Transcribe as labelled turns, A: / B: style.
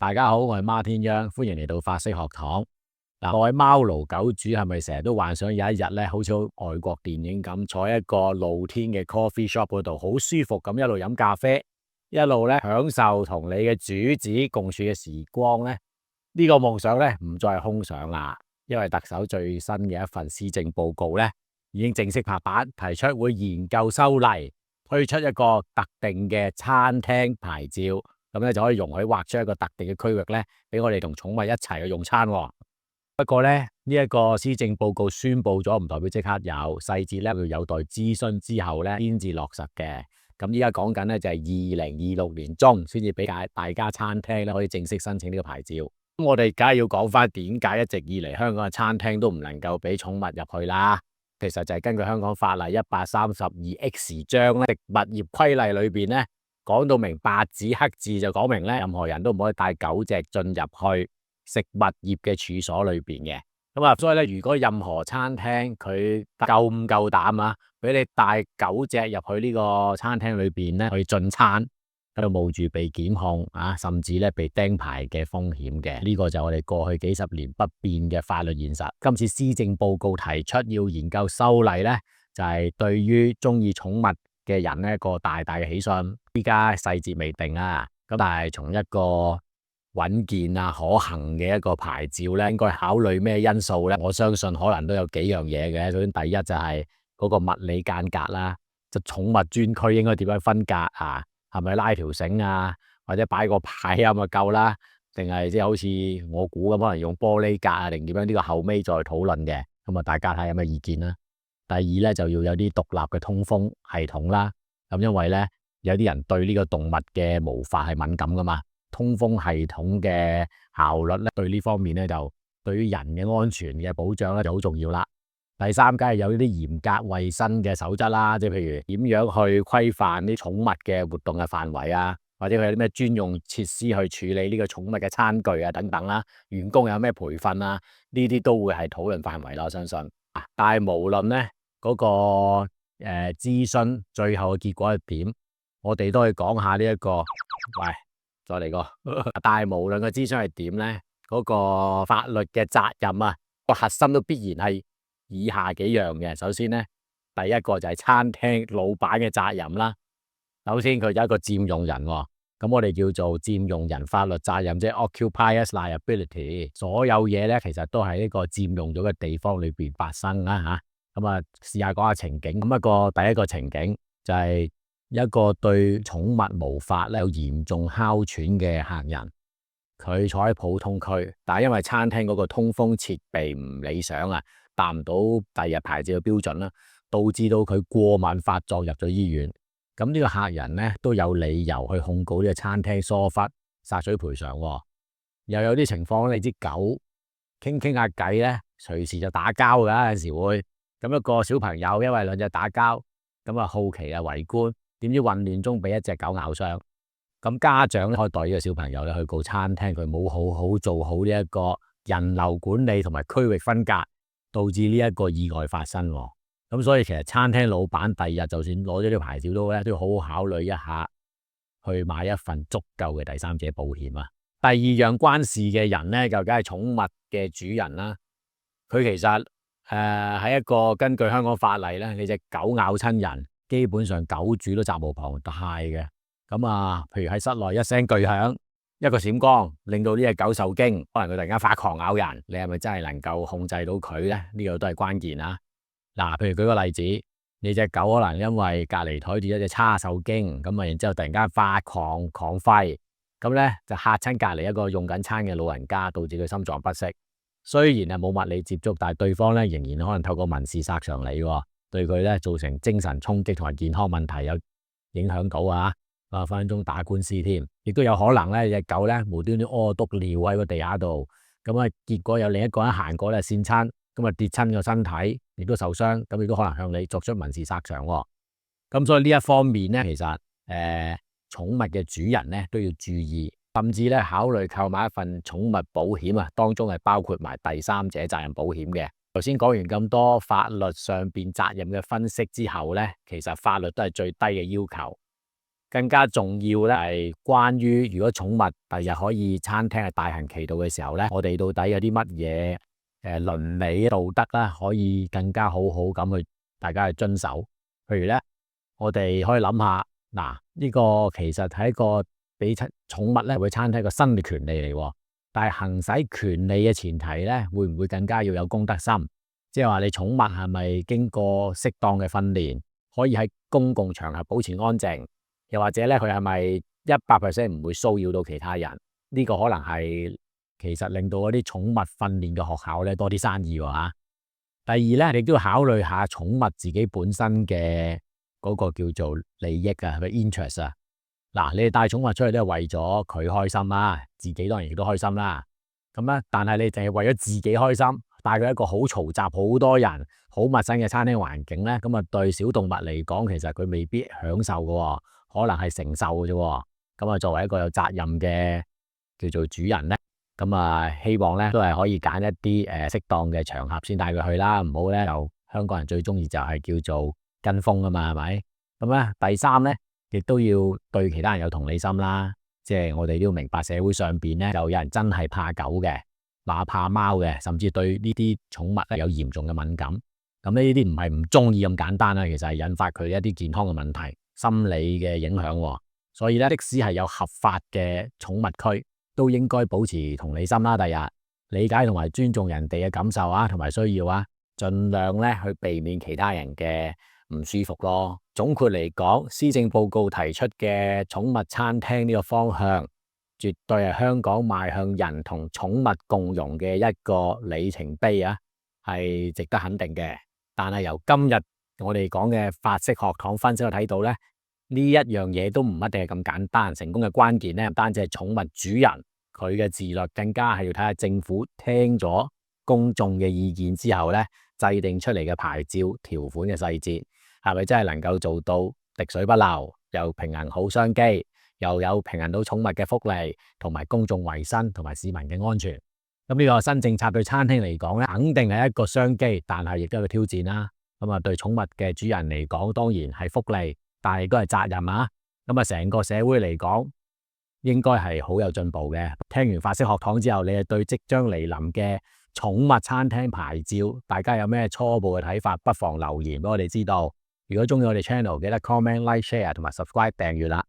A: 大家好，我係孖天央，歡迎嚟到法式學堂。各位貓奴狗主係咪成日都幻想有一日咧，好似外國電影咁，坐喺一個露天嘅 coffee shop 嗰度，好舒服咁一路飲咖啡，一路咧享受同你嘅主子共處嘅時光咧？呢個夢想咧唔再係空想啦，因為特首最新嘅一份施政報告咧，已經正式拍板，提出會研究修例，推出一個特定嘅餐廳牌照。咁咧就可以容許劃出一個特定嘅區域咧，俾我哋同寵物一齊去用餐喎。不過咧，呢一個施政報告宣布咗，唔代表即刻有，細節咧要有待諮詢之後咧先至落實嘅。咁依家講緊咧就係2026年中先至俾大家餐廳咧可以正式申請呢個牌照。咁我哋梗係要講翻點解一直以嚟香港嘅餐廳都唔能夠俾寵物入去啦。其實就係根據香港法例132X 章咧《食物業規例》裏邊咧。講到明白紙黑字就講明咧，任何人都唔可以帶狗隻進入去食物業嘅處所裏邊嘅。咁啊，所以咧，如果任何餐廳佢夠唔夠膽啊，俾你帶狗隻入去呢個餐廳裏邊咧去進餐，喺度冒住被檢控啊，甚至咧被釘牌嘅風險嘅。呢個就係我哋過去幾十年不變嘅法律現實。今次施政報告提出要研究修例咧，就係對於中意寵物嘅人呢一個大大嘅喜訊。依家細節未定啊，咁但係從一個穩健啊可行嘅一個牌照咧，應該考慮咩因素咧？我相信可能都有幾樣嘢嘅。首先第一就係嗰個物理間隔啦，即係寵物專區應該點樣分隔啊？係咪拉條繩啊，或者擺個牌啊咪夠啦？定係即係好似我估咁，可能用玻璃隔啊，定點樣？呢個後尾再討論嘅。咁啊，大家睇下有咩意見啦。第二咧就要有啲獨立嘅通風系統啦。咁因為咧有啲人對呢個動物嘅毛髮係敏感噶嘛，通風系統嘅效率咧對呢方面咧就對於人嘅安全嘅保障咧就好重要啦。第三，梗係有呢啲嚴格衛生嘅守則啦，即係譬如點樣去規範啲寵物嘅活動嘅範圍啊，或者佢有啲咩專用設施去處理呢個寵物嘅餐具啊等等啦，員工有咩培訓啊，呢啲都會係討論範圍啦，我相信。但係無論咧嗰個諮詢最後嘅結果係點，我哋都可以講下呢一個。喂，再嚟個。但係無論個諮詢係點咧，嗰個法律嘅責任啊，個核心都必然係以下幾樣嘅。首先咧，第一個就係餐廳老闆嘅責任啦。首先佢有一個佔用人喎，咁我哋叫做佔用人法律責任，即係 occupiers liability。所有嘢咧，其實都係呢個佔用咗嘅地方裏邊發生啦吓。咁啊，試下講下情景。咁第一個情景就係一個對寵物毛髮咧有嚴重哮喘嘅客人，佢坐喺普通區，但係因為餐廳嗰個通風設備唔理想啊，達唔到第日牌照嘅標準啦，導致到佢過敏發作入咗醫院。咁呢個客人咧都有理由去控告呢個餐廳疏忽索取賠償。又有啲情況，你知狗傾傾下偈咧，隨時就打交噶，有時會。咁一個小朋友因為兩隻打交，咁啊好奇啊圍觀，點知混亂中俾一隻狗咬傷。咁家長咧可以代呢個小朋友咧去告餐廳，佢冇好好做好呢一個人流管理同埋區域分隔，導致呢一個意外發生。咁所以其實餐廳老闆第二日就算攞咗呢個牌照都要好好考慮一下，去買一份足夠嘅第三者保險啊。第二樣關事嘅人咧，就梗係寵物嘅主人啦。佢其實喺一個根據香港法例咧，你隻狗咬親人，基本上狗主都責無旁貸嘅。咁啊，譬如喺室內一聲巨響，一個閃光，令到呢隻狗受驚，可能佢突然間發狂咬人，你係咪真係能夠控制到佢咧？呢個都係關鍵啊！嗱，譬如舉個例子，你隻狗可能因為隔籬台住一隻叉受驚，咁啊，然之後突然間發狂吠，咁咧就嚇親隔籬一個用緊餐嘅老人家，導致佢心臟不適。雖然係冇物理接觸，但係對方咧仍然可能透過民事索償你，對佢咧造成精神衝擊同埋健康問題有影響到啊！分分鐘打官司添，亦都有可能咧隻狗咧無端端屙督尿喺個地下度，咁啊結果有另一個人行過咧跣親，咁啊跌親個身體，亦都受傷，咁亦都可能向你作出民事索償。咁所以呢一方面咧，其實寵物嘅主人咧都要注意，甚至咧考慮購買一份寵物保險啊，當中係包括埋第三者責任保險嘅。頭先講完咁多法律上邊責任嘅分析之後咧，其實法律都係最低嘅要求。更加重要咧係關於如果寵物第日可以餐廳係大行其道嘅時候咧，我哋到底有啲乜嘢倫理道德啦，可以更加好好咁去大家去遵守。譬如咧，我哋可以諗下，嗱，呢個其實係一個俾寵物咧去餐廳一個新嘅權利嚟喎。但係行使權利嘅前提咧，會唔會更加要有公德心？即係話你寵物係咪經過適當嘅訓練，可以喺公共場合保持安靜？又或者咧，佢係咪100%唔會騷擾到其他人？呢個可能係其實令到嗰啲寵物訓練嘅學校咧多啲生意喎嚇。第二咧，你都要考慮下寵物自己本身嘅嗰個叫做利益啊，佢 interest 啊。嗱，你哋帶寵物出去都係為咗佢開心啦，自己當然亦都開心啦。咁咧，但係你淨係為咗自己開心，帶佢一個好嘈雜、好多人、好陌生嘅餐廳環境咧，咁啊對小動物嚟講，其實佢未必享受嘅喎，可能係承受嘅啫。咁啊，作為一個有責任嘅叫做主人咧，咁啊希望咧都係可以揀一啲適當嘅場合先帶佢去啦，唔好咧就香港人最中意就係叫做跟風啊嘛，係咪？咁咧第三咧，亦都要對其他人有同理心啦，即係我哋都要明白社會上邊咧，就有人真係怕狗嘅，怕貓嘅，甚至對呢啲寵物咧有嚴重嘅敏感。咁呢啲唔係唔中意咁簡單啦，其實係引發佢一啲健康嘅問題、心理嘅影響。所以咧，即使係有合法嘅寵物區，都應該保持同理心啦。第日理解同埋尊重人哋嘅感受啊，同埋需要啊，盡量咧去避免其他人嘅唔舒服咯。總括嚟講，施政報告提出嘅寵物餐廳呢個方向，絕對係香港邁向人同寵物共融嘅一個里程碑啊，係值得肯定嘅。但係由今日我哋講嘅法式學堂分析，我睇到咧，呢一樣嘢都唔一定係咁簡單。成功嘅關鍵咧，唔單止係寵物主人佢嘅自律，更加係要睇下政府聽咗公眾嘅意見之後咧，制定出嚟嘅牌照條款嘅細節，係咪真係能夠做到滴水不漏，又平衡好商機，又有平衡到寵物嘅福利，同埋公眾衛生同埋市民嘅安全。咁呢個新政策對餐廳嚟講咧，肯定係一個商機，但係亦都係一個挑戰啦。咁啊，對寵物嘅主人嚟講，當然係福利，但係亦都係責任啊。咁啊，成個社會嚟講，應該係好有進步嘅。聽完法式學堂之後，你係對即將嚟臨嘅寵物餐廳牌照，大家有咩初步嘅睇法？不妨留言俾我哋知道。如果中意我哋 channel，記得 comment、like、share 同埋 subscribe 訂閱啦。